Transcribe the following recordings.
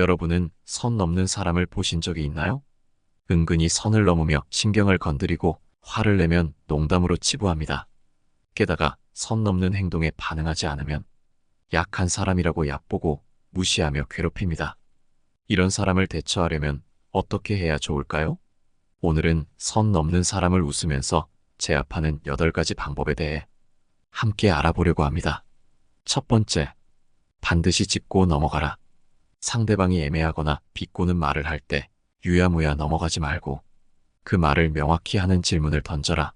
여러분은 선 넘는 사람을 보신 적이 있나요? 은근히 선을 넘으며 신경을 건드리고 화를 내면 농담으로 치부합니다. 게다가 선 넘는 행동에 반응하지 않으면 약한 사람이라고 얕보고 무시하며 괴롭힙니다. 이런 사람을 대처하려면 어떻게 해야 좋을까요? 오늘은 선 넘는 사람을 웃으면서 제압하는 8가지 방법에 대해 함께 알아보려고 합니다. 첫 번째, 반드시 짚고 넘어가라. 상대방이 애매하거나 비꼬는 말을 할 때 유야무야 넘어가지 말고 그 말을 명확히 하는 질문을 던져라.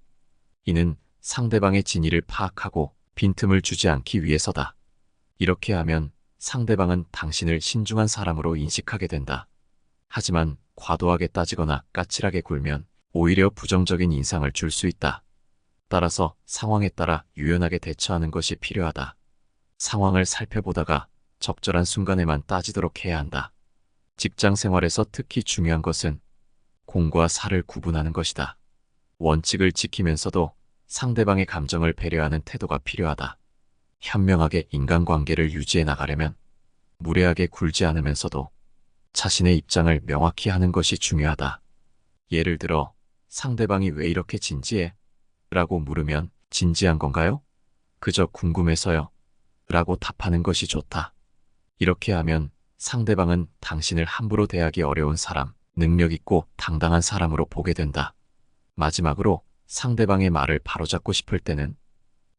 이는 상대방의 진위를 파악하고 빈틈을 주지 않기 위해서다. 이렇게 하면 상대방은 당신을 신중한 사람으로 인식하게 된다. 하지만 과도하게 따지거나 까칠하게 굴면 오히려 부정적인 인상을 줄 수 있다. 따라서 상황에 따라 유연하게 대처하는 것이 필요하다. 상황을 살펴보다가 적절한 순간에만 따지도록 해야 한다. 직장 생활에서 특히 중요한 것은 공과 사를 구분하는 것이다. 원칙을 지키면서도 상대방의 감정을 배려하는 태도가 필요하다. 현명하게 인간관계를 유지해 나가려면 무례하게 굴지 않으면서도 자신의 입장을 명확히 하는 것이 중요하다. 예를 들어 상대방이 왜 이렇게 진지해? 라고 물으면 진지한 건가요? 그저 궁금해서요. 라고 답하는 것이 좋다. 이렇게 하면 상대방은 당신을 함부로 대하기 어려운 사람, 능력 있고 당당한 사람으로 보게 된다. 마지막으로 상대방의 말을 바로잡고 싶을 때는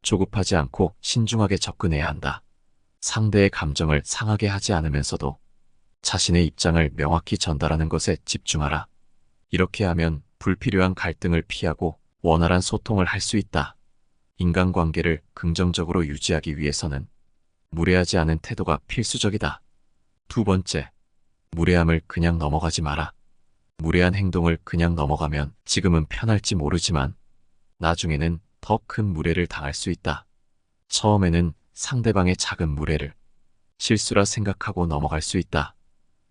조급하지 않고 신중하게 접근해야 한다. 상대의 감정을 상하게 하지 않으면서도 자신의 입장을 명확히 전달하는 것에 집중하라. 이렇게 하면 불필요한 갈등을 피하고 원활한 소통을 할 수 있다. 인간관계를 긍정적으로 유지하기 위해서는 무례하지 않은 태도가 필수적이다. 두 번째, 무례함을 그냥 넘어가지 마라. 무례한 행동을 그냥 넘어가면 지금은 편할지 모르지만 나중에는 더 큰 무례를 당할 수 있다. 처음에는 상대방의 작은 무례를 실수라 생각하고 넘어갈 수 있다.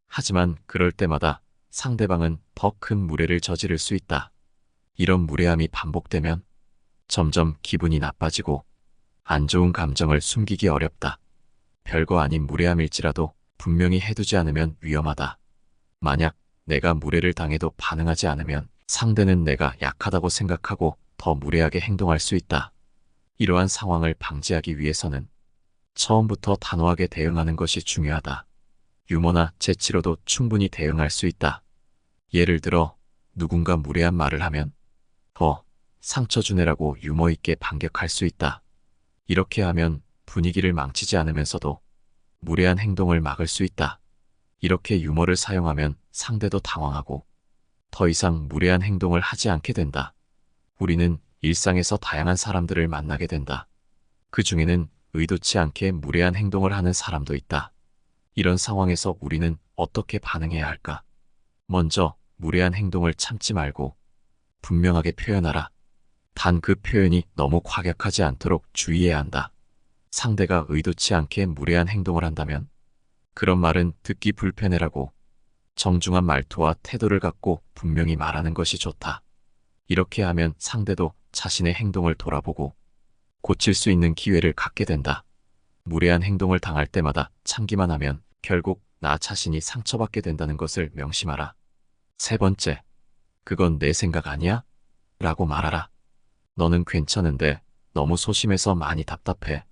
하지만 그럴 때마다 상대방은 더 큰 무례를 저지를 수 있다. 이런 무례함이 반복되면 점점 기분이 나빠지고 안 좋은 감정을 숨기기 어렵다. 별거 아닌 무례함일지라도 분명히 해두지 않으면 위험하다. 만약 내가 무례를 당해도 반응하지 않으면 상대는 내가 약하다고 생각하고 더 무례하게 행동할 수 있다. 이러한 상황을 방지하기 위해서는 처음부터 단호하게 대응하는 것이 중요하다. 유머나 재치로도 충분히 대응할 수 있다. 예를 들어 누군가 무례한 말을 하면 상처 주네라고 유머 있게 반격할 수 있다. 이렇게 하면 분위기를 망치지 않으면서도 무례한 행동을 막을 수 있다. 이렇게 유머를 사용하면 상대도 당황하고 더 이상 무례한 행동을 하지 않게 된다. 우리는 일상에서 다양한 사람들을 만나게 된다. 그 중에는 의도치 않게 무례한 행동을 하는 사람도 있다. 이런 상황에서 우리는 어떻게 반응해야 할까? 먼저 무례한 행동을 참지 말고 분명하게 표현하라. 단 그 표현이 너무 과격하지 않도록 주의해야 한다. 상대가 의도치 않게 무례한 행동을 한다면 그런 말은 듣기 불편해라고 정중한 말투와 태도를 갖고 분명히 말하는 것이 좋다. 이렇게 하면 상대도 자신의 행동을 돌아보고 고칠 수 있는 기회를 갖게 된다. 무례한 행동을 당할 때마다 참기만 하면 결국 나 자신이 상처받게 된다는 것을 명심하라. 세 번째, 그건 내 생각 아니야? 라고 말하라. 너는 괜찮은데 너무 소심해서 많이 답답해.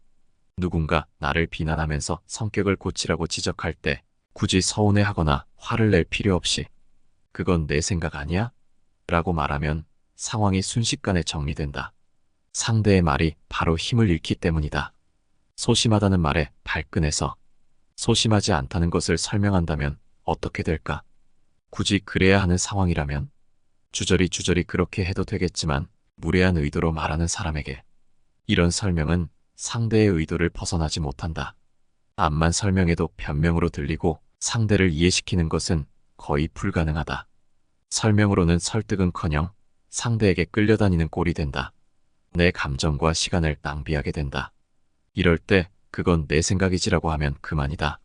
누군가 나를 비난하면서 성격을 고치라고 지적할 때 굳이 서운해하거나 화를 낼 필요 없이 그건 내 생각 아니야? 라고 말하면 상황이 순식간에 정리된다. 상대의 말이 바로 힘을 잃기 때문이다. 소심하다는 말에 발끈해서 소심하지 않다는 것을 설명한다면 어떻게 될까? 굳이 그래야 하는 상황이라면 주저리 그렇게 해도 되겠지만 무례한 의도로 말하는 사람에게 이런 설명은 상대의 의도를 벗어나지 못한다. 앞만 설명해도 변명으로 들리고 상대를 이해시키는 것은 거의 불가능하다. 설명으로는 설득은커녕 상대에게 끌려다니는 꼴이 된다. 내 감정과 시간을 낭비하게 된다. 이럴 때 그건 내 생각이지라고 하면 그만이다.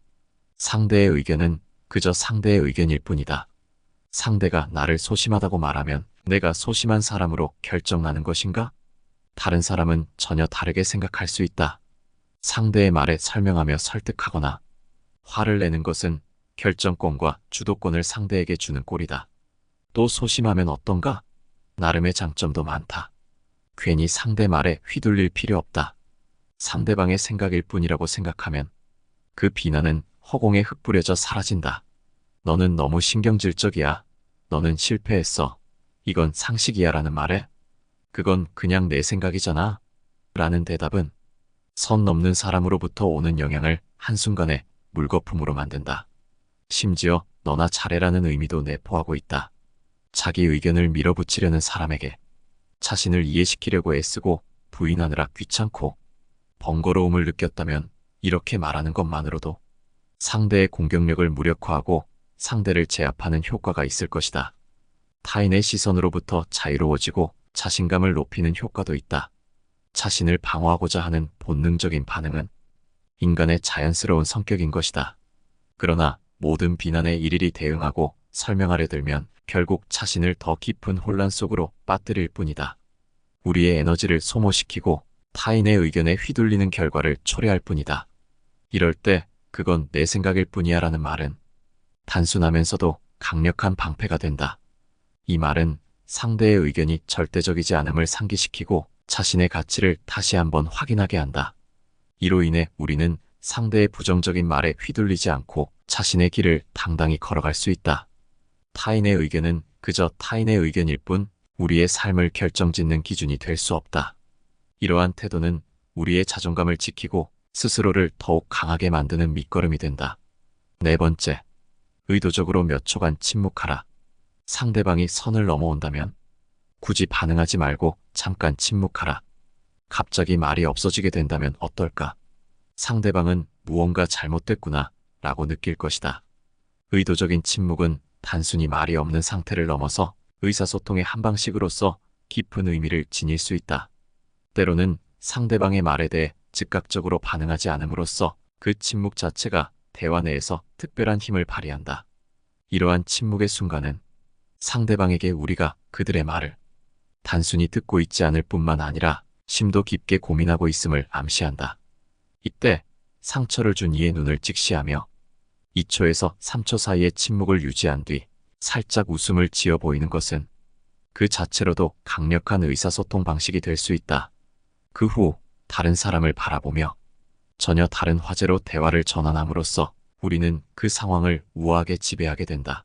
상대의 의견은 그저 상대의 의견일 뿐이다. 상대가 나를 소심하다고 말하면 내가 소심한 사람으로 결정나는 것인가? 다른 사람은 전혀 다르게 생각할 수 있다. 상대의 말에 설명하며 설득하거나 화를 내는 것은 결정권과 주도권을 상대에게 주는 꼴이다. 또 소심하면 어떤가? 나름의 장점도 많다. 괜히 상대 말에 휘둘릴 필요 없다. 상대방의 생각일 뿐이라고 생각하면 그 비난은 허공에 흩뿌려져 사라진다. 너는 너무 신경질적이야. 너는 실패했어. 이건 상식이야 라는 말에 그건 그냥 내 생각이잖아 라는 대답은 선 넘는 사람으로부터 오는 영향을 한순간에 물거품으로 만든다. 심지어 너나 잘해라는 의미도 내포하고 있다. 자기 의견을 밀어붙이려는 사람에게 자신을 이해시키려고 애쓰고 부인하느라 귀찮고 번거로움을 느꼈다면 이렇게 말하는 것만으로도 상대의 공격력을 무력화하고 상대를 제압하는 효과가 있을 것이다. 타인의 시선으로부터 자유로워지고 자신감을 높이는 효과도 있다. 자신을 방어하고자 하는 본능적인 반응은 인간의 자연스러운 성격인 것이다. 그러나 모든 비난에 일일이 대응하고 설명하려 들면 결국 자신을 더 깊은 혼란 속으로 빠뜨릴 뿐이다. 우리의 에너지를 소모시키고 타인의 의견에 휘둘리는 결과를 초래할 뿐이다. 이럴 때 그건 내 생각일 뿐이야 라는 말은 단순하면서도 강력한 방패가 된다. 이 말은 상대의 의견이 절대적이지 않음을 상기시키고 자신의 가치를 다시 한번 확인하게 한다. 이로 인해 우리는 상대의 부정적인 말에 휘둘리지 않고 자신의 길을 당당히 걸어갈 수 있다. 타인의 의견은 그저 타인의 의견일 뿐 우리의 삶을 결정짓는 기준이 될 수 없다. 이러한 태도는 우리의 자존감을 지키고 스스로를 더욱 강하게 만드는 밑거름이 된다. 네 번째, 의도적으로 몇 초간 침묵하라. 상대방이 선을 넘어온다면 굳이 반응하지 말고 잠깐 침묵하라. 갑자기 말이 없어지게 된다면 어떨까? 상대방은 무언가 잘못됐구나 라고 느낄 것이다. 의도적인 침묵은 단순히 말이 없는 상태를 넘어서 의사소통의 한 방식으로서 깊은 의미를 지닐 수 있다. 때로는 상대방의 말에 대해 즉각적으로 반응하지 않음으로써 그 침묵 자체가 대화 내에서 특별한 힘을 발휘한다. 이러한 침묵의 순간은 상대방에게 우리가 그들의 말을 단순히 듣고 있지 않을 뿐만 아니라 심도 깊게 고민하고 있음을 암시한다. 이때 상처를 준 이의 눈을 직시하며 2초에서 3초 사이의 침묵을 유지한 뒤 살짝 웃음을 지어 보이는 것은 그 자체로도 강력한 의사소통 방식이 될 수 있다. 그 후 다른 사람을 바라보며 전혀 다른 화제로 대화를 전환함으로써 우리는 그 상황을 우아하게 지배하게 된다.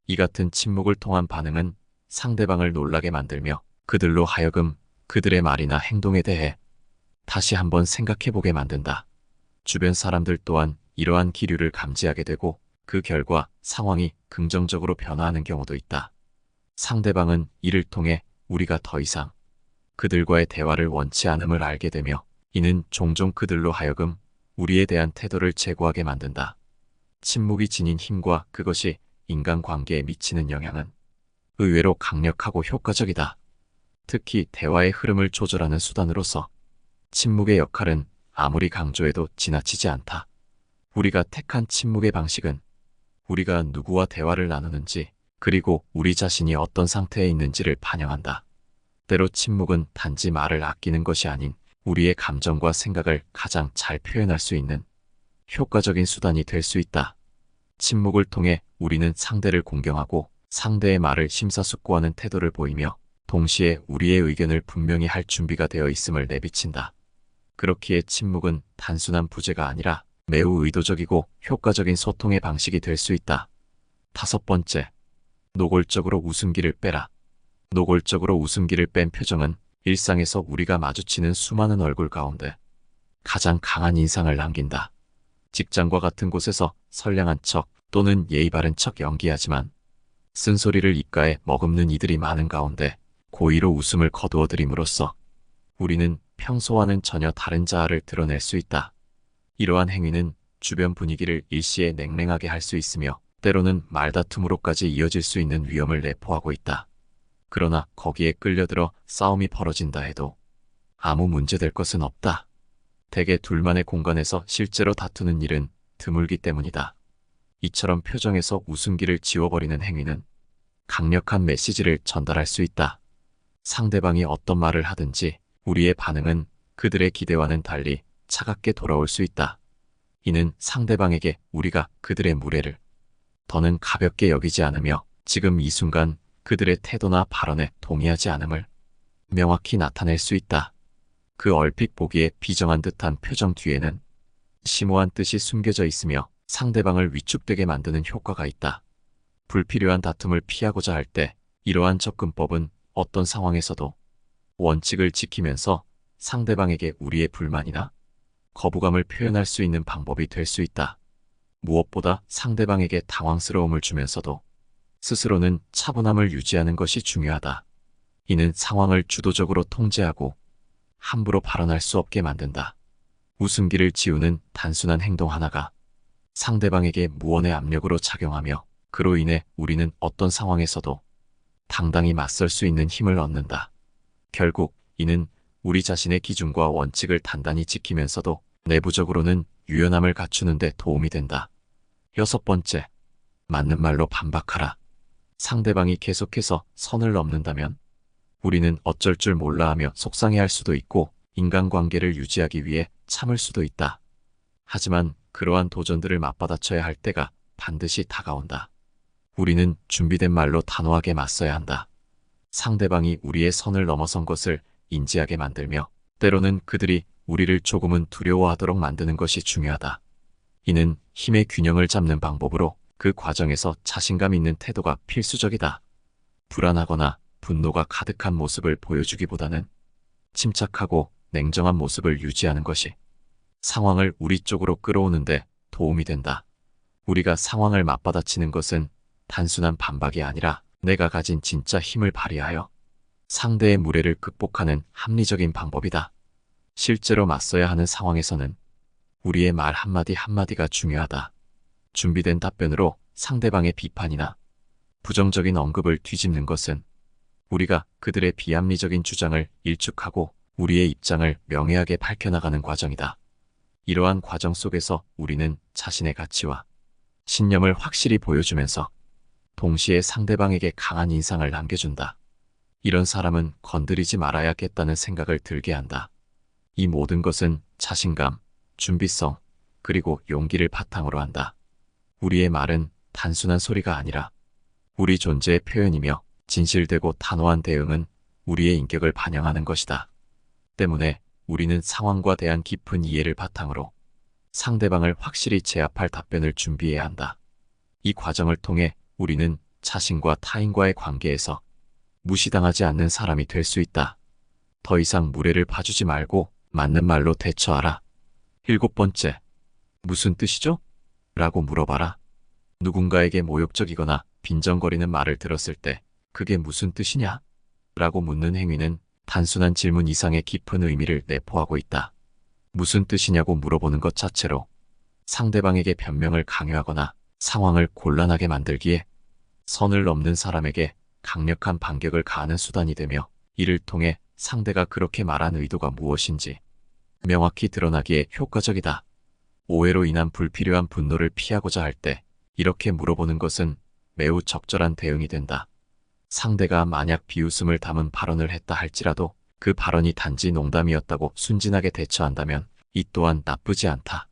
이 같은 침묵을 통한 반응은 상대방을 놀라게 만들며 그들로 하여금 그들의 말이나 행동에 대해 다시 한번 생각해보게 만든다. 주변 사람들 또한 이러한 기류를 감지하게 되고 그 결과 상황이 긍정적으로 변화하는 경우도 있다. 상대방은 이를 통해 우리가 더 이상 그들과의 대화를 원치 않음을 알게 되며 이는 종종 그들로 하여금 우리에 대한 태도를 제고하게 만든다. 침묵이 지닌 힘과 그것이 인간관계에 미치는 영향은 의외로 강력하고 효과적이다. 특히 대화의 흐름을 조절하는 수단으로서 침묵의 역할은 아무리 강조해도 지나치지 않다. 우리가 택한 침묵의 방식은 우리가 누구와 대화를 나누는지 그리고 우리 자신이 어떤 상태에 있는지를 반영한다. 때로 침묵은 단지 말을 아끼는 것이 아닌 우리의 감정과 생각을 가장 잘 표현할 수 있는 효과적인 수단이 될 수 있다. 침묵을 통해 우리는 상대를 공경하고 상대의 말을 심사숙고하는 태도를 보이며 동시에 우리의 의견을 분명히 할 준비가 되어 있음을 내비친다. 그렇기에 침묵은 단순한 부재가 아니라 매우 의도적이고 효과적인 소통의 방식이 될 수 있다. 다섯 번째, 노골적으로 웃음기를 빼라. 노골적으로 웃음기를 뺀 표정은 일상에서 우리가 마주치는 수많은 얼굴 가운데 가장 강한 인상을 남긴다. 직장과 같은 곳에서 선량한 척 또는 예의 바른 척 연기하지만 쓴소리를 입가에 머금는 이들이 많은 가운데 고의로 웃음을 거두어들임으로써 우리는 평소와는 전혀 다른 자아를 드러낼 수 있다. 이러한 행위는 주변 분위기를 일시에 냉랭하게 할 수 있으며 때로는 말다툼으로까지 이어질 수 있는 위험을 내포하고 있다. 그러나 거기에 끌려들어 싸움이 벌어진다 해도 아무 문제될 것은 없다. 대개 둘만의 공간에서 실제로 다투는 일은 드물기 때문이다. 이처럼 표정에서 웃음기를 지워버리는 행위는 강력한 메시지를 전달할 수 있다. 상대방이 어떤 말을 하든지 우리의 반응은 그들의 기대와는 달리 차갑게 돌아올 수 있다. 이는 상대방에게 우리가 그들의 무례를 더는 가볍게 여기지 않으며 지금 이 순간 그들의 태도나 발언에 동의하지 않음을 명확히 나타낼 수 있다. 그 얼핏 보기에 비정한 듯한 표정 뒤에는 심오한 뜻이 숨겨져 있으며 상대방을 위축되게 만드는 효과가 있다. 불필요한 다툼을 피하고자 할 때 이러한 접근법은 어떤 상황에서도 원칙을 지키면서 상대방에게 우리의 불만이나 거부감을 표현할 수 있는 방법이 될 수 있다. 무엇보다 상대방에게 당황스러움을 주면서도 스스로는 차분함을 유지하는 것이 중요하다. 이는 상황을 주도적으로 통제하고 함부로 발언할 수 없게 만든다. 웃음기를 지우는 단순한 행동 하나가 상대방에게 무언의 압력으로 작용하며 그로 인해 우리는 어떤 상황에서도 당당히 맞설 수 있는 힘을 얻는다. 결국 이는 우리 자신의 기준과 원칙을 단단히 지키면서도 내부적으로는 유연함을 갖추는 데 도움이 된다. 6번째, 맞는 말로 반박하라. 상대방이 계속해서 선을 넘는다면 우리는 어쩔 줄 몰라 하며 속상해할 수도 있고 인간관계를 유지하기 위해 참을 수도 있다. 하지만 그러한 도전들을 맞받아쳐야 할 때가 반드시 다가온다. 우리는 준비된 말로 단호하게 맞서야 한다. 상대방이 우리의 선을 넘어선 것을 인지하게 만들며 때로는 그들이 우리를 조금은 두려워하도록 만드는 것이 중요하다. 이는 힘의 균형을 잡는 방법으로 그 과정에서 자신감 있는 태도가 필수적이다. 불안하거나 분노가 가득한 모습을 보여주기보다는 침착하고 냉정한 모습을 유지하는 것이 상황을 우리 쪽으로 끌어오는데 도움이 된다. 우리가 상황을 맞받아치는 것은 단순한 반박이 아니라 내가 가진 진짜 힘을 발휘하여 상대의 무례를 극복하는 합리적인 방법이다. 실제로 맞서야 하는 상황에서는 우리의 말 한마디 한마디가 중요하다. 준비된 답변으로 상대방의 비판이나 부정적인 언급을 뒤집는 것은 우리가 그들의 비합리적인 주장을 일축하고 우리의 입장을 명예하게 밝혀나가는 과정이다. 이러한 과정 속에서 우리는 자신의 가치와 신념을 확실히 보여주면서 동시에 상대방에게 강한 인상을 남겨준다. 이런 사람은 건드리지 말아야겠다는 생각을 들게 한다. 이 모든 것은 자신감, 준비성, 그리고 용기를 바탕으로 한다. 우리의 말은 단순한 소리가 아니라 우리 존재의 표현이며 진실되고 단호한 대응은 우리의 인격을 반영하는 것이다. 때문에 우리는 상황과 대한 깊은 이해를 바탕으로 상대방을 확실히 제압할 답변을 준비해야 한다. 이 과정을 통해 우리는 자신과 타인과의 관계에서 무시당하지 않는 사람이 될 수 있다. 더 이상 무례를 봐주지 말고 맞는 말로 대처하라. 7번째, 무슨 뜻이죠? 라고 물어봐라. 누군가에게 모욕적이거나 빈정거리는 말을 들었을 때 그게 무슨 뜻이냐? 라고 묻는 행위는 단순한 질문 이상의 깊은 의미를 내포하고 있다. 무슨 뜻이냐고 물어보는 것 자체로 상대방에게 변명을 강요하거나 상황을 곤란하게 만들기에 선을 넘는 사람에게 강력한 반격을 가하는 수단이 되며 이를 통해 상대가 그렇게 말한 의도가 무엇인지 명확히 드러나기에 효과적이다. 오해로 인한 불필요한 분노를 피하고자 할 때 이렇게 물어보는 것은 매우 적절한 대응이 된다. 상대가 만약 비웃음을 담은 발언을 했다 할지라도 그 발언이 단지 농담이었다고 순진하게 대처한다면 이 또한 나쁘지 않다.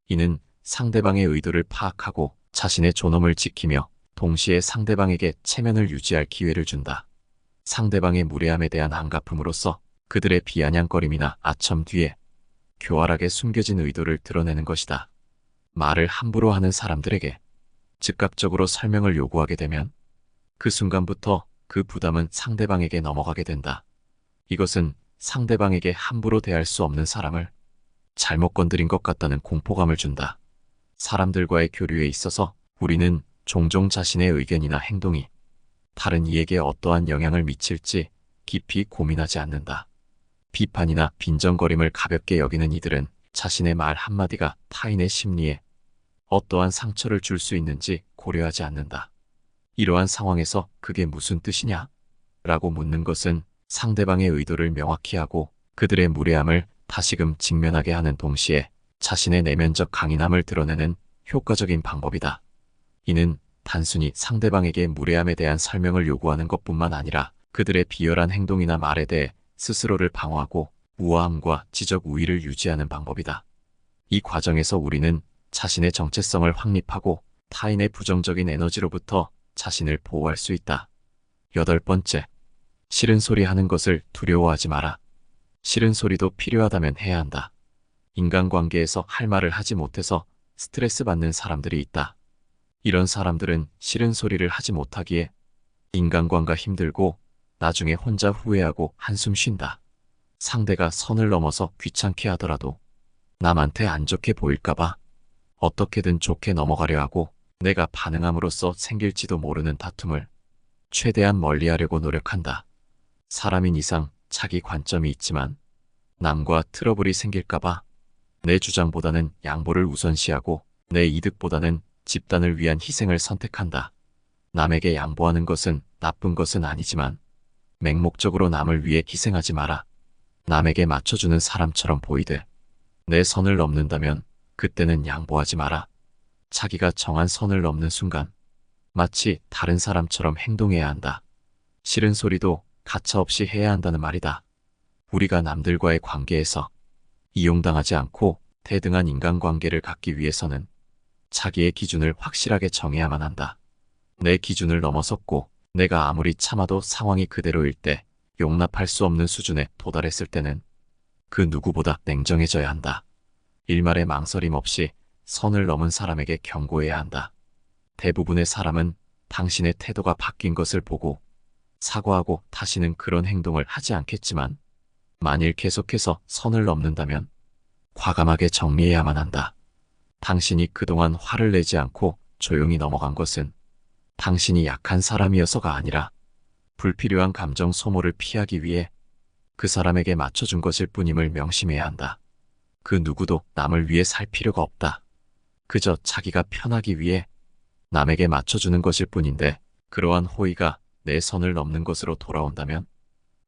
이는 상대방의 의도를 파악하고 자신의 존엄을 지키며 동시에 상대방에게 체면을 유지할 기회를 준다. 상대방의 무례함에 대한 한가품으로써 그들의 비아냥거림이나 아첨 뒤에 교활하게 숨겨진 의도를 드러내는 것이다. 말을 함부로 하는 사람들에게 즉각적으로 설명을 요구하게 되면 그 순간부터 그 부담은 상대방에게 넘어가게 된다. 이것은 상대방에게 함부로 대할 수 없는 사람을 잘못 건드린 것 같다는 공포감을 준다. 사람들과의 교류에 있어서 우리는 종종 자신의 의견이나 행동이 다른 이에게 어떠한 영향을 미칠지 깊이 고민하지 않는다. 비판이나 빈정거림을 가볍게 여기는 이들은 자신의 말 한마디가 타인의 심리에 어떠한 상처를 줄 수 있는지 고려하지 않는다. 이러한 상황에서 그게 무슨 뜻이냐? 라고 묻는 것은 상대방의 의도를 명확히 하고 그들의 무례함을 다시금 직면하게 하는 동시에 자신의 내면적 강인함을 드러내는 효과적인 방법이다. 이는 단순히 상대방에게 무례함에 대한 설명을 요구하는 것뿐만 아니라 그들의 비열한 행동이나 말에 대해 스스로를 방어하고 우아함과 지적 우위를 유지하는 방법이다. 이 과정에서 우리는 자신의 정체성을 확립하고 타인의 부정적인 에너지로부터 자신을 보호할 수 있다. 8번째, 싫은 소리 하는 것을 두려워하지 마라. 싫은 소리도 필요하다면 해야 한다. 인간관계에서 할 말을 하지 못해서 스트레스 받는 사람들이 있다. 이런 사람들은 싫은 소리를 하지 못하기에 인간관계가 힘들고 나중에 혼자 후회하고 한숨 쉰다. 상대가 선을 넘어서 귀찮게 하더라도 남한테 안 좋게 보일까봐 어떻게든 좋게 넘어가려 하고 내가 반응함으로써 생길지도 모르는 다툼을 최대한 멀리하려고 노력한다. 사람인 이상 자기 관점이 있지만 남과 트러블이 생길까봐 내 주장보다는 양보를 우선시하고 내 이득보다는 집단을 위한 희생을 선택한다. 남에게 양보하는 것은 나쁜 것은 아니지만 맹목적으로 남을 위해 희생하지 마라. 남에게 맞춰주는 사람처럼 보이되 내 선을 넘는다면 그때는 양보하지 마라. 자기가 정한 선을 넘는 순간 마치 다른 사람처럼 행동해야 한다. 싫은 소리도 가차없이 해야 한다는 말이다. 우리가 남들과의 관계에서 이용당하지 않고 대등한 인간관계를 갖기 위해서는 자기의 기준을 확실하게 정해야만 한다. 내 기준을 넘어섰고 내가 아무리 참아도 상황이 그대로일 때 용납할 수 없는 수준에 도달했을 때는 그 누구보다 냉정해져야 한다. 일말의 망설임 없이 선을 넘은 사람에게 경고해야 한다. 대부분의 사람은 당신의 태도가 바뀐 것을 보고 사과하고 다시는 그런 행동을 하지 않겠지만 만일 계속해서 선을 넘는다면 과감하게 정리해야만 한다. 당신이 그동안 화를 내지 않고 조용히 넘어간 것은 당신이 약한 사람이어서가 아니라 불필요한 감정 소모를 피하기 위해 그 사람에게 맞춰준 것일 뿐임을 명심해야 한다. 그 누구도 남을 위해 살 필요가 없다. 그저 자기가 편하기 위해 남에게 맞춰주는 것일 뿐인데 그러한 호의가 내 선을 넘는 것으로 돌아온다면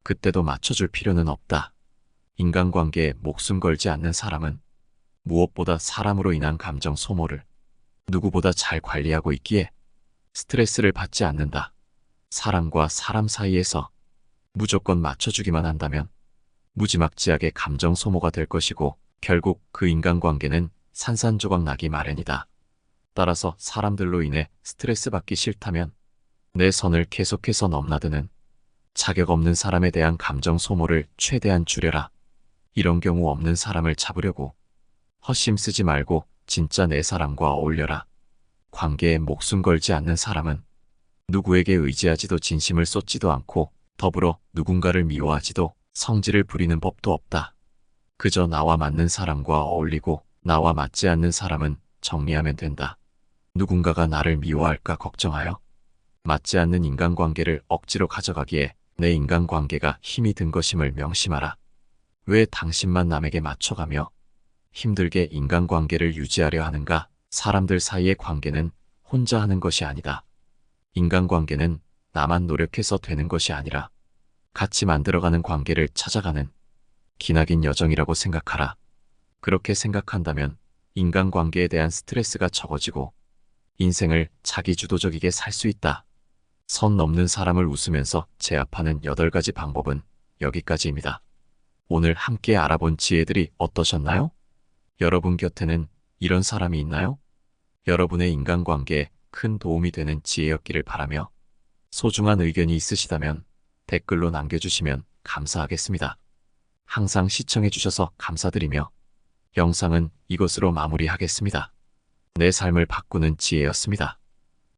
그때도 맞춰줄 필요는 없다. 인간관계에 목숨 걸지 않는 사람은 무엇보다 사람으로 인한 감정 소모를 누구보다 잘 관리하고 있기에 스트레스를 받지 않는다. 사람과 사람 사이에서 무조건 맞춰주기만 한다면 무지막지하게 감정 소모가 될 것이고 결국 그 인간관계는 산산조각 나기 마련이다. 따라서 사람들로 인해 스트레스 받기 싫다면 내 선을 계속해서 넘나드는 자격 없는 사람에 대한 감정 소모를 최대한 줄여라. 이런 경우 없는 사람을 잡으려고 헛심 쓰지 말고 진짜 내 사람과 어울려라. 관계에 목숨 걸지 않는 사람은 누구에게 의지하지도 진심을 쏟지도 않고 더불어 누군가를 미워하지도 성질을 부리는 법도 없다. 그저 나와 맞는 사람과 어울리고 나와 맞지 않는 사람은 정리하면 된다. 누군가가 나를 미워할까 걱정하여 맞지 않는 인간관계를 억지로 가져가기에 내 인간관계가 힘이 든 것임을 명심하라. 왜 당신만 남에게 맞춰가며 힘들게 인간관계를 유지하려 하는가? 사람들 사이의 관계는 혼자 하는 것이 아니다. 인간관계는 나만 노력해서 되는 것이 아니라 같이 만들어가는 관계를 찾아가는 기나긴 여정이라고 생각하라. 그렇게 생각한다면 인간관계에 대한 스트레스가 적어지고 인생을 자기주도적이게 살 수 있다. 선 넘는 사람을 웃으면서 제압하는 8가지 방법은 여기까지입니다. 오늘 함께 알아본 지혜들이 어떠셨나요? 여러분 곁에는 이런 사람이 있나요? 여러분의 인간관계에 큰 도움이 되는 지혜였기를 바라며 소중한 의견이 있으시다면 댓글로 남겨주시면 감사하겠습니다. 항상 시청해주셔서 감사드리며 영상은 이것으로 마무리하겠습니다. 내 삶을 바꾸는 지혜였습니다.